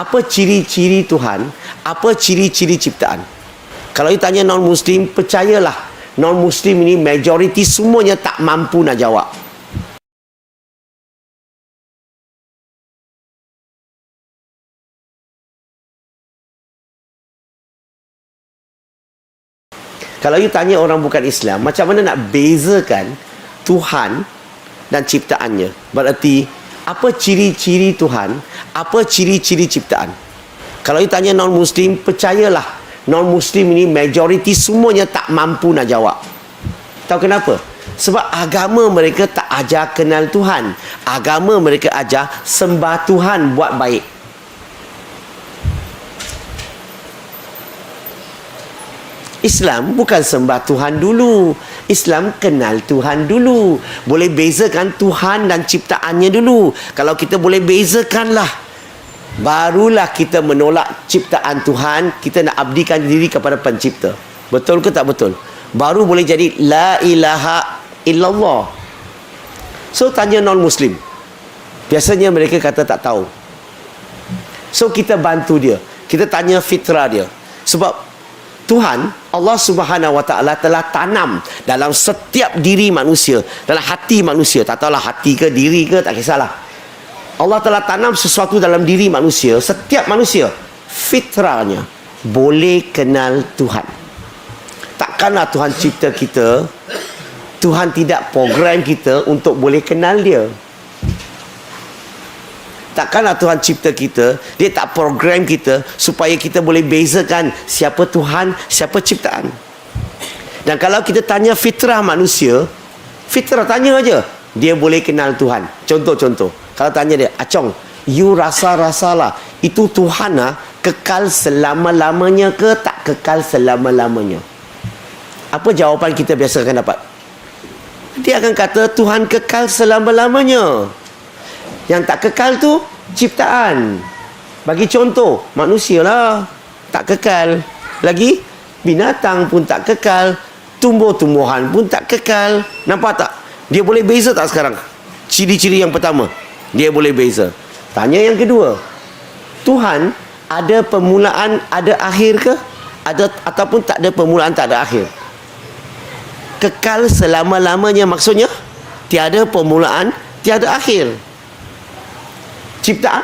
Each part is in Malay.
apa ciri-ciri Tuhan, apa ciri-ciri ciptaan. Kalau you tanya non-Muslim, percayalah, non-Muslim ini majoriti semuanya tak mampu nak jawab. Kalau you tanya orang bukan Islam, macam mana nak bezakan Tuhan dan ciptaannya? Berarti, apa ciri-ciri Tuhan, apa ciri-ciri ciptaan? Kalau you tanya non-Muslim, percayalah, non-Muslim ini majoriti semuanya tak mampu nak jawab. Tahu kenapa? Sebab agama mereka tak ajar kenal Tuhan. Agama mereka ajar sembah Tuhan buat baik. Islam bukan sembah Tuhan dulu. Islam kenal Tuhan dulu. Boleh bezakan Tuhan dan ciptaannya dulu. Kalau kita boleh bezakanlah, barulah kita menolak ciptaan Tuhan. Kita nak abdikan diri kepada pencipta. Betul ke tak betul? Baru boleh jadi la ilaha illallah. So tanya non-Muslim, biasanya mereka kata tak tahu. So kita bantu dia, kita tanya fitrah dia. Sebab Tuhan, Allah Subhanahu Wa Taala telah tanam dalam setiap diri manusia, dalam hati manusia. Tak tahulah hati ke diri ke, tak kisahlah. Allah telah tanam sesuatu dalam diri manusia. Setiap manusia, fitrahnya boleh kenal Tuhan. Takkanlah Tuhan cipta kita, Tuhan tidak program kita untuk boleh kenal dia. Takkanlah Tuhan cipta kita, dia tak program kita supaya kita boleh bezakan siapa Tuhan, siapa ciptaan. Dan kalau kita tanya fitrah manusia, fitrah tanya aja, dia boleh kenal Tuhan. Contoh-contoh, kalau tanya dia, Acong, you rasa-rasalah, itu Tuhan kekal selama-lamanya ke tak kekal selama-lamanya? Apa jawapan kita biasa akan dapat? Dia akan kata Tuhan kekal selama-lamanya. Yang tak kekal tu ciptaan. Bagi contoh, manusia lah tak kekal. Lagi binatang pun tak kekal, tumbuh-tumbuhan pun tak kekal. Nampak tak? Dia boleh beza tak sekarang? Ciri-ciri yang pertama, dia boleh beza. Tanya yang kedua, Tuhan ada permulaan, ada akhir ke? Ada ataupun tak ada permulaan, tak ada akhir? Kekal selama-lamanya maksudnya tiada permulaan, tiada akhir. Ciptaan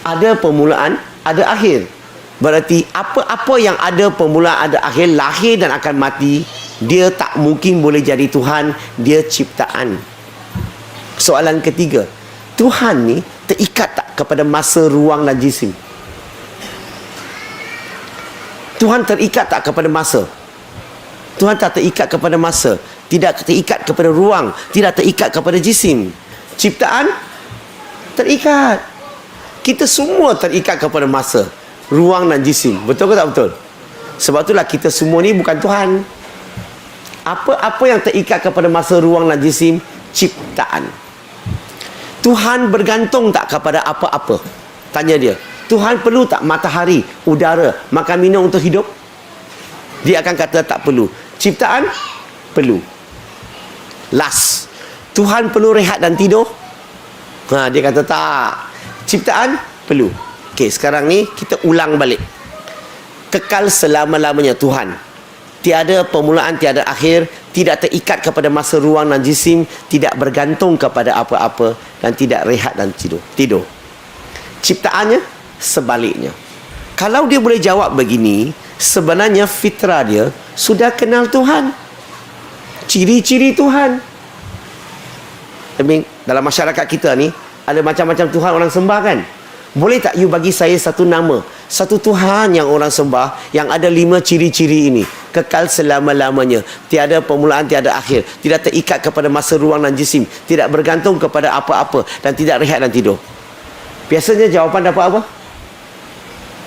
ada permulaan, ada akhir. Berarti apa-apa yang ada permulaan, ada akhir, lahir dan akan mati, dia tak mungkin boleh jadi Tuhan, dia ciptaan. Soalan ketiga, Tuhan ni terikat tak kepada masa, ruang dan jisim? Tuhan terikat tak kepada masa? Tuhan tak terikat kepada masa, tidak terikat kepada ruang, tidak terikat kepada jisim. Ciptaan terikat. Kita semua terikat kepada masa, ruang dan jisim. Betul ke tak betul? Sebab itulah kita semua ni bukan Tuhan. Apa yang terikat kepada masa, ruang dan jisim? Ciptaan. Tuhan bergantung tak kepada apa-apa? Tanya dia, Tuhan perlu tak matahari, udara, makan minum untuk hidup? Dia akan kata tak perlu. Ciptaan perlu. Last, Tuhan perlu rehat dan tidur? Dia kata tak. Ciptaan perlu. Okey, sekarang ni kita ulang balik. Kekal selama-lamanya Tuhan. Tiada permulaan, tiada akhir, tidak terikat kepada masa, ruang dan jisim, tidak bergantung kepada apa-apa dan tidak rehat dan tidur. Ciptaannya sebaliknya. Kalau dia boleh jawab begini, sebenarnya fitrah dia sudah kenal Tuhan. Ciri-ciri Tuhan. Dalam masyarakat kita ni ada macam-macam Tuhan orang sembah kan? Boleh tak you bagi saya satu nama, satu Tuhan yang orang sembah yang ada 5 ciri-ciri ini? Kekal selama-lamanya, tiada permulaan, tiada akhir, tidak terikat kepada masa, ruang dan jisim, tidak bergantung kepada apa-apa dan tidak rehat dan tidur. Biasanya jawapan dapat apa?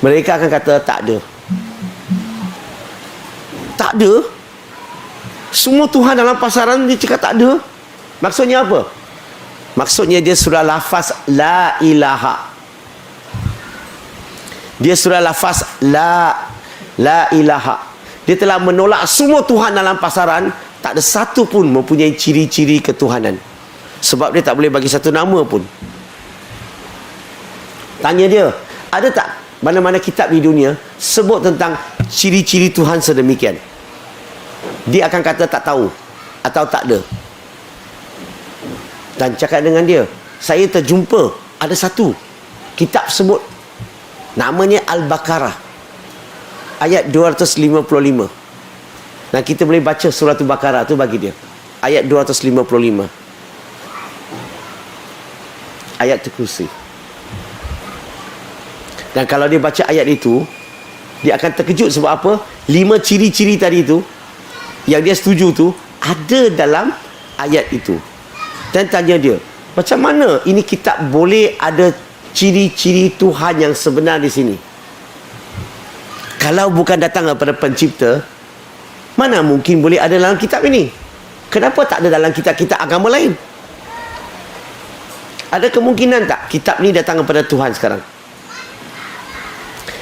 Mereka akan kata tak ada. Tak ada? Semua Tuhan dalam pasaran dia cakap tak ada. Maksudnya apa? Maksudnya dia surah lafaz la ilaha. Dia surah lafaz la ilaha. Dia telah menolak semua Tuhan dalam pasaran. Tak ada satu pun mempunyai ciri-ciri ketuhanan. Sebab dia tak boleh bagi satu nama pun. Tanya dia, ada tak mana-mana kitab di dunia sebut tentang ciri-ciri Tuhan sedemikian? Dia akan kata tak tahu atau tak ada. Dan cakap dengan dia, saya terjumpa ada satu kitab sebut, namanya Al-Baqarah, ayat 255. Dan kita boleh baca surah Al-Baqarah tu bagi dia, ayat 255, ayat terkursi. Dan kalau dia baca ayat itu, dia akan terkejut. Sebab apa? 5 ciri-ciri tadi tu yang dia setuju tu ada dalam ayat itu. Dan tanya dia, macam mana ini kitab boleh ada ciri-ciri Tuhan yang sebenar di sini? Kalau bukan datang daripada pencipta, mana mungkin boleh ada dalam kitab ini? Kenapa tak ada dalam kitab-kitab agama lain? Ada kemungkinan tak kitab ni datang daripada Tuhan sekarang?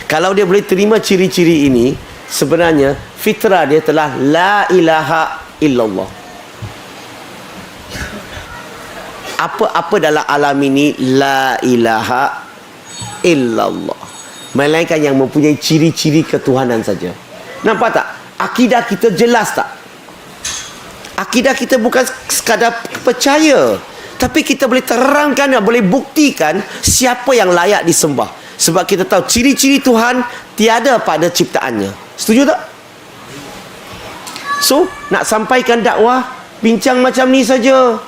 Kalau dia boleh terima ciri-ciri ini, sebenarnya fitrah dia telah la ilaha illallah. Apa-apa dalam alam ini la ilaha illallah, melainkan yang mempunyai ciri-ciri ketuhanan saja. Nampak tak? Akidah kita jelas tak? Akidah kita bukan sekadar percaya, tapi kita boleh terangkan dan boleh buktikan siapa yang layak disembah. Sebab kita tahu ciri-ciri Tuhan tiada pada ciptaannya. Setuju tak? So, nak sampaikan dakwah, bincang macam ni saja.